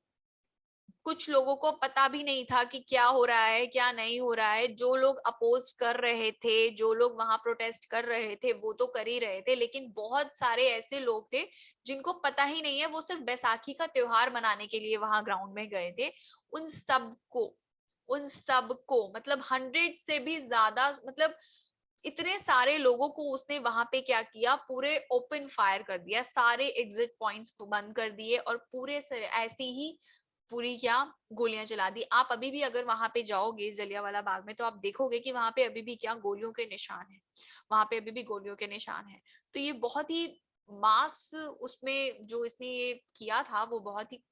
कुछ लोगों को पता भी नहीं था कि क्या हो रहा है क्या नहीं हो रहा है, जो लोग अपोज कर रहे थे, जो लोग वहां प्रोटेस्ट कर रहे थे वो तो कर ही रहे थे, लेकिन बहुत सारे ऐसे लोग थे जिनको पता ही नहीं है, वो सिर्फ बैसाखी का त्योहार मनाने के लिए वहां ग्राउंड में गए थे। उन सबको मतलब 100 से भी ज्यादा, मतलब इतने सारे लोगों को उसने वहां पे क्या किया, पूरे ओपन फायर कर दिया, सारे एग्जिट पॉइंट्स बंद कर दिए और पूरे से ऐसी ही पूरी क्या गोलियां चला दी। आप अभी भी अगर वहां पे जाओगे जलियांवाला बाग में तो आप देखोगे कि वहां पे अभी भी क्या गोलियों के निशान है, वहां पे अभी भी गोलियों के निशान है। तो ये बहुत ही मास, उसमें जो इसने ये किया था वो बहुत ही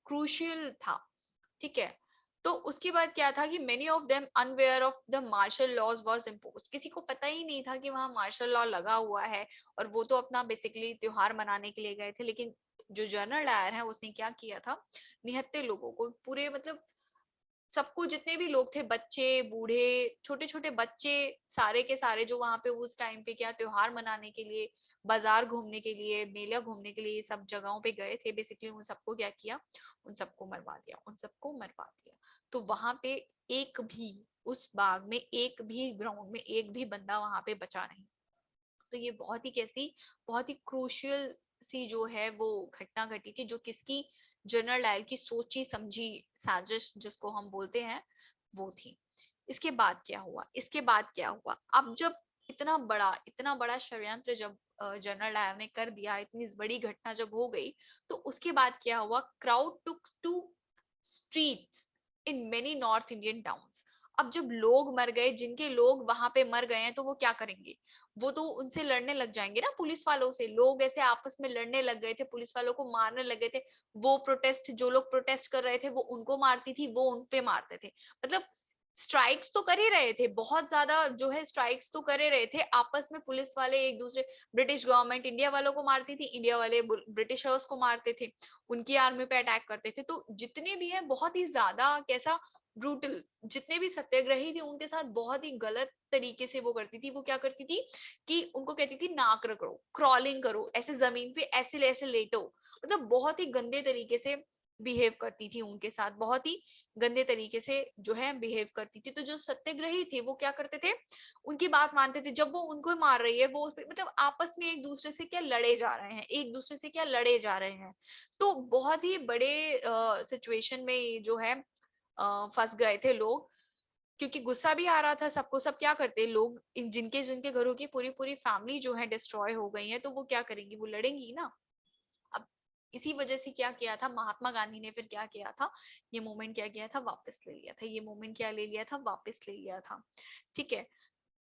क्रूशियल था। ठीक है, तो उसके बाद क्या था कि many of them unaware of the martial laws was imposed, किसी को पता ही नहीं था कि वहां मार्शल लॉ लगा हुआ है, और वो तो अपना बेसिकली त्योहार मनाने के लिए गए थे। लेकिन जो जनरल डायर है उसने क्या किया था, निहत्थे लोगों को, पूरे मतलब सबको, जितने भी लोग थे, बच्चे बूढ़े छोटे छोटे बच्चे, सारे के सारे जो वहां पे उस टाइम पे क्या त्योहार मनाने के लिए, बाजार घूमने के लिए, मेला घूमने के लिए सब जगहों पे गए थे, बेसिकली उन सबको क्या किया, उन सबको मरवा दिया, उन सबको मरवा दिया। तो वहां पे एक भी, उस बाग में एक भी ग्राउंड में एक भी बंदा वहां पे बचा नहीं। तो ये बहुत ही कैसी, बहुत ही क्रूशियल सी जो है वो घटना घटी थी, जो किसकी, जनरल डायर की सोची समझी साजिश जिसको हम बोलते हैं वो थी। इसके बाद क्या हुआ, अब जब इतना बड़ा षड्यंत्र जब जनरल डायर ने कर दिया, इतनी बड़ी घटना जब हो गई, तो उसके बाद क्या हुआ, crowd took to streets in many north Indian towns. अब जब लोग मर गए, जिनके लोग वहां पे मर गए हैं, तो वो क्या करेंगे, वो तो उनसे लड़ने लग जाएंगे ना, पुलिस वालों से। लोग ऐसे आपस में लड़ने लग गए थे, पुलिस वालों को मारने लग गए थे। वो प्रोटेस्ट, जो लोग प्रोटेस्ट कर रहे थे वो उनको मारती थी, वो उन पे मारते थे। मतलब स्ट्राइक्स तो कर ही रहे थे, बहुत ज्यादा जो है स्ट्राइक्स तो कर ही रहे थे आपस में, पुलिस वाले एक दूसरे, ब्रिटिश गवर्नमेंट इंडिया वालों को मारती थी, इंडिया वाले ब्रिटिशर्स को मारते थे, उनकी आर्मी पे अटैक करते थे। तो जितने भी है बहुत ही ज्यादा कैसा ब्रूटल, जितने भी सत्याग्रही थे उनके साथ बहुत ही गलत तरीके से वो करती थी। वो क्या करती थी कि उनको कहती थी नाक रगड़ो, क्रॉलिंग करो, ऐसे जमीन पे ऐसे ऐसे लेटो, मतलब बहुत ही गंदे तरीके से बिहेव करती थी उनके साथ, बहुत ही गंदे तरीके से जो है बिहेव करती थी। तो जो सत्याग्रही थे वो क्या करते थे, उनकी बात मानते थे। जब वो उनको मार रही है, वो मतलब आपस में एक दूसरे से क्या लड़े जा रहे हैं, एक दूसरे से क्या लड़े जा रहे हैं। तो बहुत ही बड़े सिचुएशन में जो है फंस गए थे लोग, क्योंकि गुस्सा भी आ रहा था सबको। सब क्या करते हैं लोग, इन जिनके जिनके घरों की पूरी पूरी फैमिली जो है डिस्ट्रॉय हो गई है, तो वो क्या करेंगी, वो लड़ेंगी ना। अब इसी वजह से क्या किया था महात्मा गांधी ने, फिर क्या किया था, ये मूवमेंट क्या किया था, वापस ले लिया था। ये मूवमेंट क्या ले लिया था, वापस ले लिया था। ठीक है,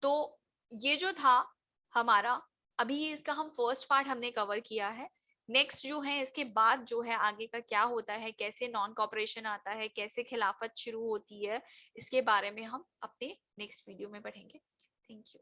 तो ये जो था हमारा, अभी इसका हम फर्स्ट पार्ट हमने कवर किया है। नेक्स्ट जो है इसके बाद जो है आगे का क्या होता है, कैसे नॉन कॉपरेशन आता है, कैसे खिलाफत शुरू होती है, इसके बारे में हम अपने नेक्स्ट वीडियो में पढ़ेंगे। Thank you.